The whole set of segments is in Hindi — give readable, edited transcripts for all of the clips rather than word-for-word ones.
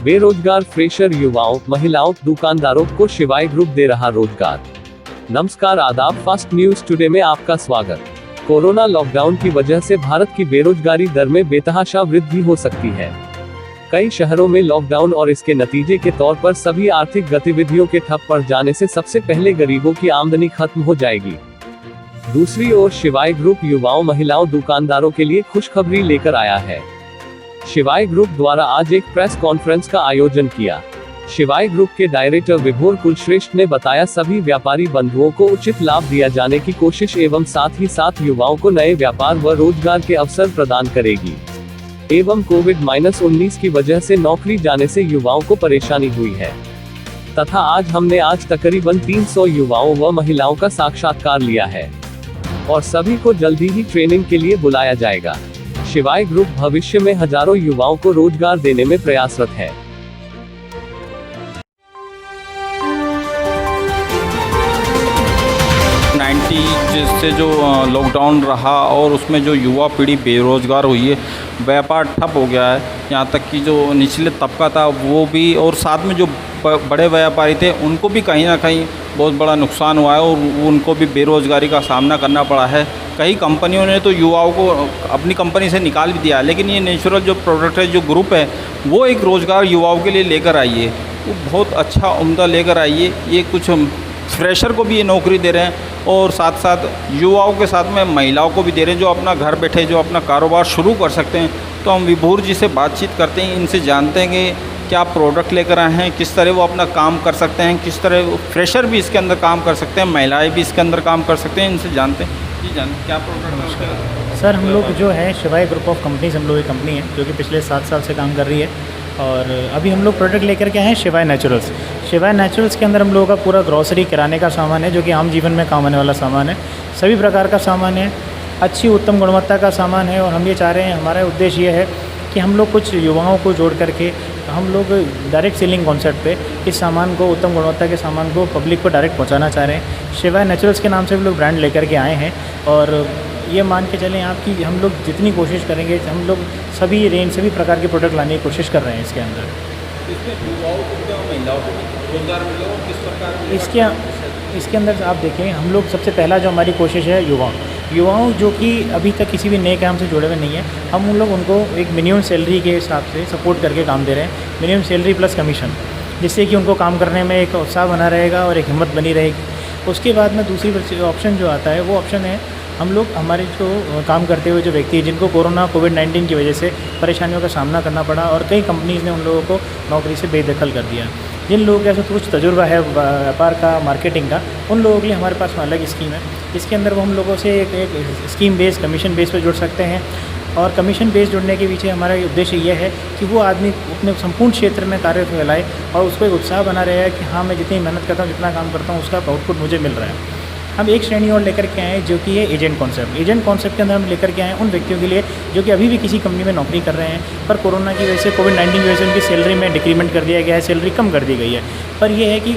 बेरोजगार फ्रेशर युवाओं, महिलाओं, दुकानदारों को शिवाय ग्रुप दे रहा रोजगार। नमस्कार, आदाब, फास्ट न्यूज टुडे में आपका स्वागत। कोरोना लॉकडाउन की वजह से भारत की बेरोजगारी दर में बेतहाशा वृद्धि हो सकती है। कई शहरों में लॉकडाउन और इसके नतीजे के तौर पर सभी आर्थिक गतिविधियों के ठप पड़ जाने से सबसे पहले गरीबों की आमदनी खत्म हो जाएगी। दूसरी ओर शिवाय ग्रुप युवाओं, महिलाओं, दुकानदारों के लिए खुशखबरी लेकर आया है। शिवाय ग्रुप द्वारा आज एक प्रेस कॉन्फ्रेंस का आयोजन किया। शिवाय ग्रुप के डायरेक्टर विभोर कुलश्रेष्ठ ने बताया, सभी व्यापारी बंधुओं को उचित लाभ दिया जाने की कोशिश एवं साथ ही साथ युवाओं को नए व्यापार व रोजगार के अवसर प्रदान करेगी। एवं कोविड-19 की वजह से नौकरी जाने से युवाओं को परेशानी हुई है तथा हमने आज तकरीबन 300 युवाओं व महिलाओं का साक्षात्कार लिया है और सभी को जल्दी ही ट्रेनिंग के लिए बुलाया जाएगा। शिवाय ग्रुप भविष्य में हजारों युवाओं को रोजगार देने में प्रयासरत है। 90 से जो लॉकडाउन रहा और उसमें जो युवा पीढ़ी बेरोज़गार हुई है, व्यापार ठप हो गया है। यहाँ तक कि जो निचले तबका था वो भी, और साथ में जो बड़े व्यापारी थे उनको भी कहीं ना कहीं बहुत बड़ा नुकसान हुआ है और उनको भी बेरोज़गारी का सामना करना पड़ा है। कई कंपनियों ने तो युवाओं को अपनी कंपनी से निकाल भी दिया, लेकिन ये नेचुरल जो प्रोडक्ट है, जो ग्रुप है, वो एक रोज़गार युवाओं के लिए लेकर आई है। वो बहुत अच्छा उम्दा लेकर आई है। ये कुछ फ्रेशर को भी ये नौकरी दे रहे हैं और साथ साथ युवाओं के साथ में महिलाओं को भी दे रहे हैं, जो अपना घर बैठे जो अपना कारोबार शुरू कर सकते हैं। तो हम विभोर जी से बातचीत करते हैं, इनसे जानते हैं कि क्या प्रोडक्ट लेकर आए हैं, किस तरह वो अपना काम कर सकते हैं, किस तरह फ्रेशर भी इसके अंदर काम कर सकते हैं, महिलाएं भी इसके अंदर काम कर सकते हैं। इनसे जानते हैं जी, क्या प्रोडक्ट है। सर, हम लोग जो है शिवाय ग्रुप ऑफ कंपनीज, हम लोग एक कंपनी है जो कि पिछले 7 साल से काम कर रही है और अभी हम लोग प्रोडक्ट लेकर के आए हैं शिवाय नेचुरल्स। शिवाय नेचुरल्स के अंदर हम लोगों का पूरा ग्रॉसरी, किराने का सामान है जो कि आम जीवन में काम आने वाला सामान है। सभी प्रकार का सामान है, अच्छी उत्तम गुणवत्ता का सामान है और हम ये चाह रहे हैं, हमारा उद्देश्य ये है कि हम लोग कुछ युवाओं को जोड़ करके हम लोग डायरेक्ट सेलिंग कॉन्सेप्ट पे इस सामान को, उत्तम गुणवत्ता के सामान को पब्लिक को डायरेक्ट पहुंचाना चाह रहे हैं। शिवाय नेचुरल्स के नाम से हम लोग ब्रांड लेकर के आए हैं और ये मान के चलें आप कि हम लोग जितनी कोशिश करेंगे, हम लोग सभी रेंज, सभी प्रकार के प्रोडक्ट लाने की कोशिश कर रहे हैं इसके अंदर। इसके अंदर आप देखें, हम लोग सबसे पहला जो हमारी कोशिश है युवाओं जो कि अभी तक किसी भी नए काम से जुड़े हुए नहीं है, हम उन लोग उनको एक मिनिमम सैलरी के हिसाब से सपोर्ट करके काम दे रहे हैं। मिनिमम सैलरी प्लस कमीशन, जिससे कि उनको काम करने में एक उत्साह बना रहेगा और एक हिम्मत बनी रहेगी। उसके बाद में दूसरी ऑप्शन जो आता है, वो ऑप्शन है हम लोग, हमारे जो काम करते हुए जो व्यक्ति हैं जिनको कोविड-19 की वजह से परेशानियों का सामना करना पड़ा और कई कंपनीज़ ने उन लोगों को नौकरी से बेदखल कर दिया। जिन लोगों के ऐसा कुछ तजुर्बा है व्यापार का, मार्केटिंग का, उन लोगों के लिए हमारे पास अलग स्कीम है। इसके अंदर वो हम लोगों से एक स्कीम बेस, कमीशन बेस पर जुड़ सकते हैं और कमीशन बेस जुड़ने के पीछे हमारा उद्देश्य ये है कि वो आदमी अपने संपूर्ण क्षेत्र में कार्य फैलाए और उसको एक उत्साह बना रहेगा कि हाँ, मैं जितनी मेहनत करता हूँ, जितना काम करता हूँ, उसका आउटपुट मुझे मिल रहा है। हम एक श्रेणी और लेकर के आए हैं जो कि है एजेंट कॉन्सेप्ट। एजेंट कॉन्सेप्ट के अंदर हम लेकर के आए हैं उन व्यक्तियों के लिए जो कि अभी भी किसी कंपनी में नौकरी कर रहे हैं, पर कोरोना की वजह से, कोविड-19 की वजह से उनकी सैलरी में डिक्रीमेंट कर दिया गया है, सैलरी कम कर दी गई है। पर यह है कि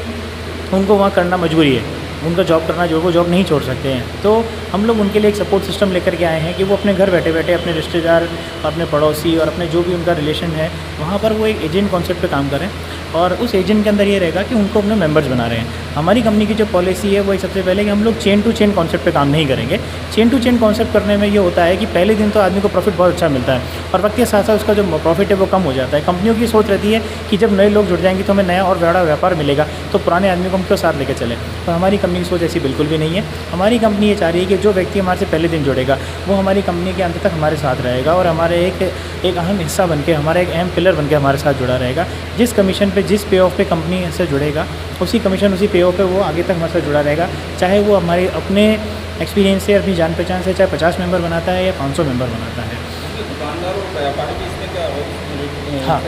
उनको वहाँ करना मजबूरी है, उनका जॉब करना, जो वो जॉब नहीं छोड़ सकते हैं। तो हम लोग उनके लिए एक सपोर्ट सिस्टम लेकर के आए हैं कि वो अपने घर बैठे बैठे अपने रिश्तेदार, अपने पड़ोसी और अपने जो भी उनका रिलेशन है, वहाँ पर वो एक एजेंट कॉन्सेप्ट पे काम करें और उस एजेंट के अंदर ये रहेगा कि उनको अपने मेंबर्स बना रहे हैं। हमारी कंपनी की जो पॉलिसी है वो सबसे पहले कि हम लोग चेन टू चेन कॉन्सेप्ट पे काम नहीं करेंगे। चेन टू चेन कॉन्सेप्ट करने में ये होता है कि पहले दिन तो आदमी को प्रॉफिट बहुत अच्छा मिलता है और वक्त के साथ साथ उसका जो प्रॉफिट है वो कम हो जाता है। कंपनियों की सोच रहती है कि जब नए लोग जुड़ जाएंगे तो हमें नया और बड़ा व्यापार मिलेगा, तो पुराने आदमी को हम क्यों साथ लेकर चले। तो हमारी कंपनी की सोच ऐसी बिल्कुल भी नहीं है। हमारी कंपनी ये चाह रही है कि जो व्यक्ति हमारे से पहले दिन जुड़ेगा वो हमारी कंपनी के अंत तक हमारे साथ रहेगा और हमारे एक अहम हिस्सा बनके, हमारा एक अहम पिलर बनके हमारे साथ जुड़ा रहेगा। जिस कमीशन पे, जिस पे ऑफ पे कंपनी से जुड़ेगा, उसी कमीशन, उसी पे ऑफ पे वो आगे तक हमारे साथ जुड़ा रहेगा। चाहे वो हमारे अपने एक्सपीरियंस से, अपनी जान पहचान से, चाहे 50 मेंबर बनाता है या 500 मेंबर बनाता है। हाँ,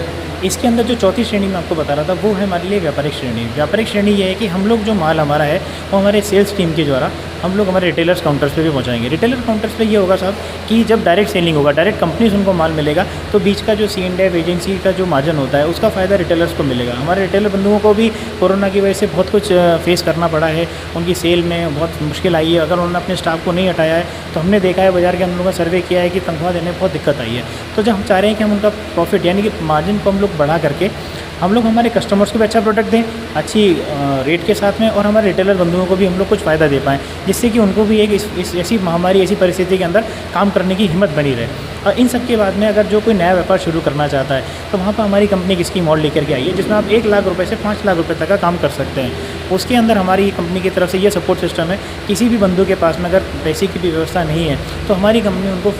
इसके अंदर जो चौथी श्रेणी में आपको बता रहा था वो है हमारे लिए व्यापारिक श्रेणी। व्यापारिक श्रेणी ये है कि हम लोग जो माल हमारा है वो हमारे सेल्स टीम के द्वारा हम लोग हमारे रिटेलर्स काउंटर्स पे भी पहुंचाएंगे। रिटेलर काउंटर्स पे ये होगा साहब कि जब डायरेक्ट सेलिंग होगा, डायरेक्ट कंपनी से उनको माल मिलेगा, तो बीच का जो C&F एजेंसी का जो मार्जिन होता है उसका फ़ायदा रिटेलर्स को मिलेगा। हमारे रिटेलर बंधुओं को भी कोरोना की वजह से बहुत कुछ फेस करना पड़ा है, उनकी सेल में बहुत मुश्किल आई है। अगर उन्होंने अपने स्टाफ को नहीं हटाया है तो हमने देखा है बाज़ार के हम लोगों का सर्वे किया है कि तनख्वाह देने में बहुत दिक्कत आई है। तो जब हम चाह रहे हैं कि हम उनका प्रॉफिट यानी कि मार्जिन को हम लोग बढ़ा करके हम लोग हमारे कस्टमर्स को भी अच्छा प्रोडक्ट दें, अच्छी रेट के साथ में, और हमारे रिटेलर बंधुओं को भी हम लोग कुछ फ़ायदा दे पाएँ, जिससे कि उनको भी एक इस ऐसी महामारी, ऐसी परिस्थिति के अंदर काम करने की हिम्मत बनी रहे। और इन सब के बाद में अगर जो कोई नया व्यापार शुरू करना चाहता है तो वहाँ पर हमारी कंपनी एक स्कीम और लेकर के आई है, जिसमें आप 1 लाख रुपए से 5 लाख रुपए तक का काम कर सकते हैं। उसके अंदर हमारी कंपनी की तरफ से ये सपोर्ट सिस्टम है, किसी भी बंधु के पास में अगर पैसे की भी व्यवस्था नहीं है तो हमारी कंपनी उनको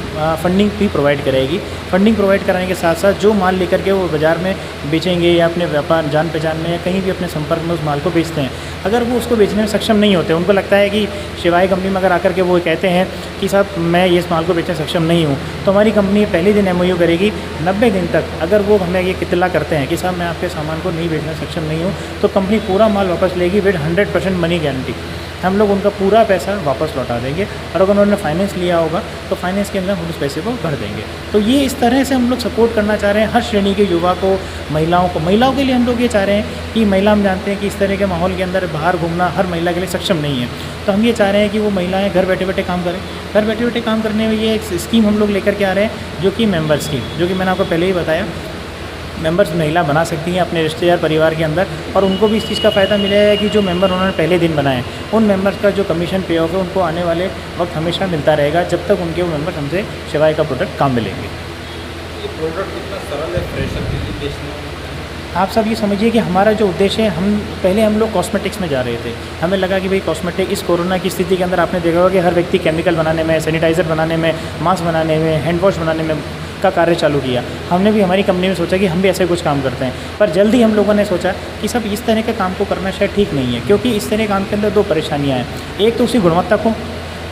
फंडिंग भी प्रोवाइड करेगी। फंडिंग प्रोवाइड कराने के साथ साथ जो माल लेकर के वो बाज़ार में बेचेंगे या अपने व्यापार जान पहचान में या कहीं भी अपने संपर्क में उस माल को बेचते हैं, अगर वो उसको बेचने में सक्षम नहीं होते, उनको लगता है कि शिवाय कंपनी में अगर आकर के वो कहते हैं कि साहब मैं ये इस माल को बेचने सक्षम नहीं हूँ, तो हमारी कंपनी पहले दिन MOU करेगी। 90 दिन तक अगर वो हमें ये इत्तला करते हैं कि साहब मैं आपके सामान को नहीं बेचने सक्षम नहीं हूँ, तो कंपनी पूरा माल वापस लेगी विद 100% मनी गारंटी। हम लोग उनका पूरा पैसा वापस लौटा देंगे, और अगर उन्होंने फाइनेंस लिया होगा तो फाइनेंस के अंदर हम उस पैसे को भर देंगे। तो ये इस तरह से हम लोग सपोर्ट करना चाह रहे हैं हर श्रेणी के युवा को, महिलाओं को। महिलाओं के लिए हम लोग ये चाह रहे हैं कि महिला, हम जानते हैं कि इस तरह के माहौल के अंदर बाहर घूमना हर महिला के लिए सक्षम नहीं है, तो हम ये चाह रहे हैं कि वो महिलाएं घर बैठे बैठे काम करें। घर बैठे बैठे काम करने में ये एक स्कीम हम लोग लेकर के आ रहे हैं, जो कि मेंबर स्कीम, जो कि मैंने आपको पहले ही बताया। मेंबर्स महिला बना सकती हैं अपने रिश्तेदार परिवार के अंदर, और उनको भी इस चीज़ का फ़ायदा मिलेगा कि जो मेंबर उन्होंने पहले दिन बनाए, उन मेंबर्स का जो कमीशन पे ऑफ है उनको आने वाले वक्त हमेशा मिलता रहेगा, जब तक उनके वो मेंबर्स हमसे शिवाय का प्रोडक्ट काम में लेंगे। ये प्रोडक्ट कितना सरल है फ्रेशर के लिए बेचने में? आप सब ये समझिए कि हमारा जो उद्देश्य है, पहले हम लोग कॉस्मेटिक्स में जा रहे थे। हमें लगा कि भाई कॉस्मेटिक, इस कोरोना की स्थिति के अंदर आपने देखा होगा कि हर व्यक्ति केमिकल बनाने में, सैनिटाइज़र बनाने में, मास्क बनाने में, हैंड वॉश बनाने में का कार्य चालू किया। हमने भी हमारी कंपनी में सोचा कि हम भी ऐसे कुछ काम करते हैं, पर जल्दी हम लोगों ने सोचा कि सब इस तरह के काम को करना शायद ठीक नहीं है, क्योंकि इस तरह के काम के अंदर 2 परेशानियाँ हैं। एक तो उसकी गुणवत्ता को,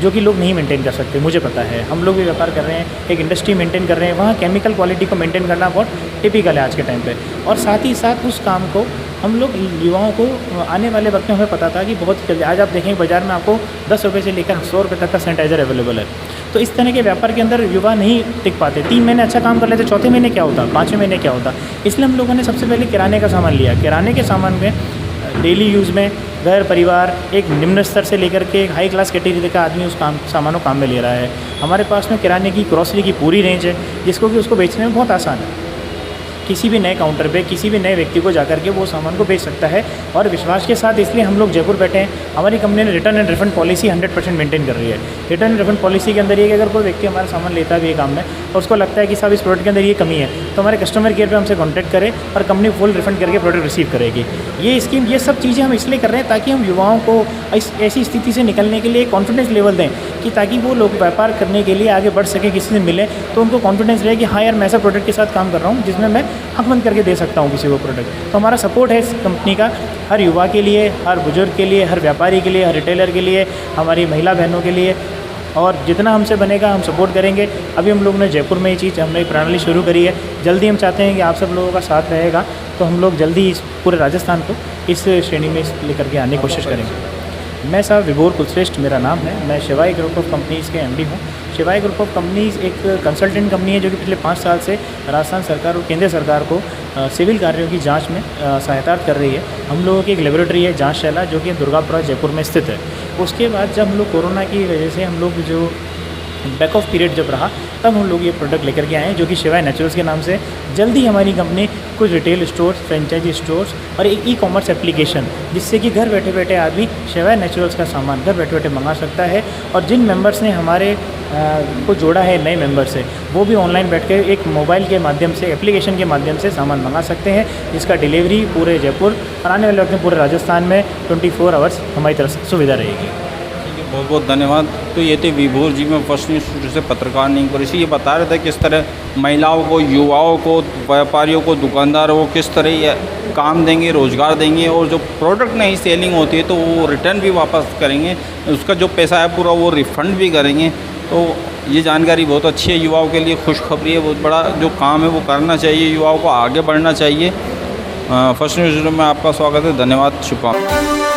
जो कि लोग नहीं मेंटेन कर सकते, मुझे पता है। हम लोग भी व्यापार कर रहे हैं, एक इंडस्ट्री मेंटेन कर रहे हैं, वहाँ केमिकल क्वालिटी को मेंटेन करना बहुत टिपिकल है आज के टाइम पे। और साथ ही साथ उस काम को हम लोग युवाओं को, आने वाले वक्त में हमें पता था कि बहुत जल्दी, आज आप देखेंगे बाज़ार में आपको 10 रुपये से लेकर 100 रुपये तक का सैनिटाइज़र अवेलेबल है। तो इस तरह के व्यापार के अंदर युवा नहीं टिक पाते। 3 महीने अच्छा काम कर लेते, चौथे महीने क्या होता, 5वें महीने क्या होता। इसलिए हम लोगों ने सबसे पहले किराने का सामान लिया। किराने के सामान में डेली यूज़ में घर परिवार, एक निम्न स्तर से लेकर के एक हाई क्लास कैटेगरी का आदमी उस सामानों काम में ले रहा है। हमारे पास में किराने की, ग्रॉसरी की पूरी रेंज है, जिसको कि उसको बेचने में बहुत आसान है। किसी भी नए काउंटर पे किसी भी नए व्यक्ति को जाकर के वो सामान को बेच सकता है, और विश्वास के साथ। इसलिए हम लोग जयपुर बैठे हैं। हमारी कंपनी ने return and refund policy 100% maintain कर रही है। रिटर्न एंड रिफंड पॉलिसी के अंदर ये कि अगर कोई व्यक्ति हमारा सामान लेता भी है काम में और उसको लगता है कि साहब इस प्रोडक्ट के अंदर ये कमी है, तो हमारे कस्टमर केयर पे हमसे कॉन्टैक्ट करें और कंपनी फुल रिफंड करके प्रोडक्ट रिसीव करेगी। ये स्कीम, ये सब चीज़ें हम इसलिए कर रहे हैं ताकि हम युवाओं को इस ऐसी स्थिति से निकलने के लिए कॉन्फिडेंस लेवल दें, कि ताकि वो लोग व्यापार करने के लिए आगे बढ़ सकें, किसी से मिले तो उनको कॉन्फिडेंस रहे कि हाँ यार, मैं ऐसा प्रोडक्ट के साथ काम कर रहा हूँ जिसमें मैं हक बंद करके दे सकता हूँ किसी को प्रोडक्ट। तो हमारा सपोर्ट है इस कंपनी का हर युवा के लिए, हर बुजुर्ग के लिए, हर व्यापारी के लिए, हर रिटेलर के लिए, हमारी महिला बहनों के लिए, और जितना हमसे बनेगा हम सपोर्ट करेंगे। अभी हम लोगों ने जयपुर में ये चीज़, हमने एक प्रणाली शुरू करी है। जल्दी हम चाहते हैं कि आप सब लोगों का साथ रहेगा, तो हम लोग जल्दी इस पूरे राजस्थान को इस श्रेणी में लेकर के आने की कोशिश करेंगे। मैं साहब विभोर कुलश्रेष्ठ मेरा नाम है। मैं शिवाय ग्रुप ऑफ कंपनीज़ के MD हूँ। शिवाय ग्रुप ऑफ कंपनीज़ एक कंसल्टेंट कंपनी है, जो कि पिछले 5 साल से राजस्थान सरकार और केंद्र सरकार को सिविल कार्यों की जांच में सहायता कर रही है। हम लोगों की एक लेबोरेटरी है, जांचशाला, जो कि दुर्गापुरा जयपुर में स्थित है। उसके बाद जब हम लोग कोरोना की वजह से हम लोग जो बैक ऑफ पीरियड जब रहा, तब हम लोग ये प्रोडक्ट लेकर के आए हैं, जो कि शिवाय नेचुरल्स के नाम से। जल्दी हमारी कंपनी कुछ रिटेल स्टोर्स, फ्रेंचाइजी स्टोर्स और एक ई-कॉमर्स एप्लीकेशन, जिससे कि घर बैठे बैठे आदमी शिवाय नेचुरल्स का सामान घर बैठे बैठे मंगा सकता है। और जिन मेंबर्स ने हमारे को जोड़ा है नए मेंबर से, वो भी ऑनलाइन बैठ के एक मोबाइल के माध्यम से, एप्लीकेशन के माध्यम से सामान मंगा सकते हैं, जिसका डिलीवरी पूरे जयपुर और आने वाले वक्त में पूरे राजस्थान में 24 आवर्स हमारी तरफ से सुविधा रहेगी। बहुत बहुत धन्यवाद। तो ये थे विभोर जी में फर्स्ट न्यूज़ स्टूडियो से पत्रकार नहीं इसी ये बता रहे थे किस तरह महिलाओं को, युवाओं को, व्यापारियों को, दुकानदारों को किस तरह ये काम देंगे, रोज़गार देंगे, और जो प्रोडक्ट नहीं सेलिंग होती है तो वो रिटर्न भी वापस करेंगे, उसका जो पैसा है पूरा वो रिफ़ंड भी करेंगे। तो ये जानकारी बहुत अच्छी है, युवाओं के लिए खुशखबरी है। बहुत बड़ा जो काम है वो करना चाहिए, युवाओं को आगे बढ़ना चाहिए। फर्स्ट न्यूज़ में आपका स्वागत है। धन्यवाद, शुभकामनाएं।